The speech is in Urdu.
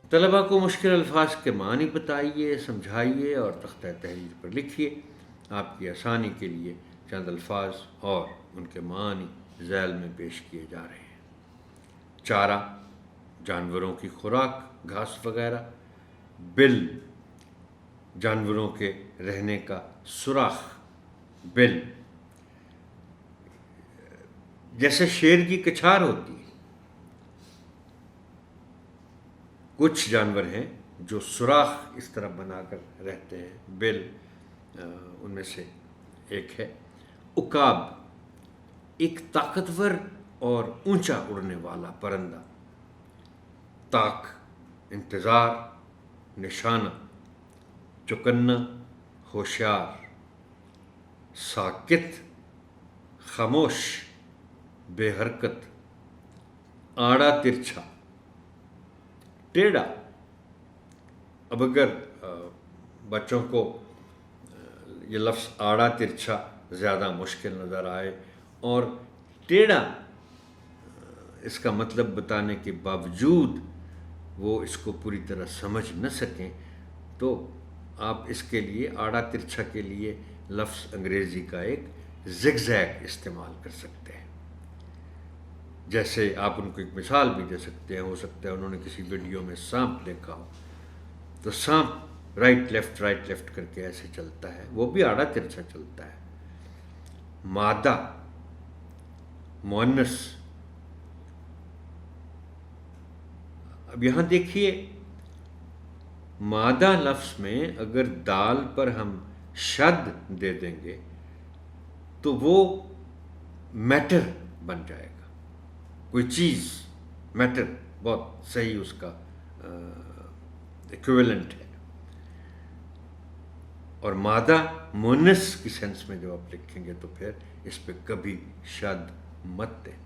طلباء کو مشکل الفاظ کے معنی بتائیے، سمجھائیے اور تختہ تحریر پر لکھیے۔ آپ کی آسانی کے لیے چند الفاظ اور ان کے معنی ذیل میں پیش کیے جا رہے ہیں۔ چارہ، جانوروں کی خوراک، گھاس وغیرہ۔ بل، جانوروں کے رہنے کا سوراخ، بل، جیسے شیر کی کچھار ہوتی ہے۔ کچھ جانور ہیں جو سوراخ اس طرح بنا کر رہتے ہیں، بل ان میں سے ایک ہے۔ عقاب، ایک طاقتور اور اونچا اڑنے والا پرندہ۔ طاق، انتظار، نشانہ۔ چوکنا، ہوشیار۔ ساکت، خاموش، بے حرکت۔ آڑا ترچھا، ٹیڑھا۔ اب اگر بچوں کو یہ لفظ آڑا ترچھا زیادہ مشکل نظر آئے اور ٹیڑھا اس کا مطلب بتانے کے باوجود وہ اس کو پوری طرح سمجھ نہ سکیں، تو آپ اس کے لیے آڑا ترچھا کے لیے لفظ انگریزی کا ایک زگ زیگ استعمال کر سکتے ہیں۔ جیسے آپ ان کو ایک مثال بھی دے سکتے ہیں، ہو سکتا ہے انہوں نے کسی ویڈیو میں سانپ دیکھا ہو، تو سانپ رائٹ لیفٹ کر کے ایسے چلتا ہے، وہ بھی آڑا ترچھا چلتا ہے۔ مادہ، مؤنث۔ اب یہاں دیکھیے، مادہ لفظ میں اگر دال پر ہم شد دے دیں گے تو وہ میٹر بن جائے گا، کوئی چیز، میٹر بہت صحیح اس کا ایکویولنٹ ہے۔ اور مادہ مؤنث کی سینس میں جب آپ لکھیں گے تو پھر اس پہ کبھی شد مت دیں۔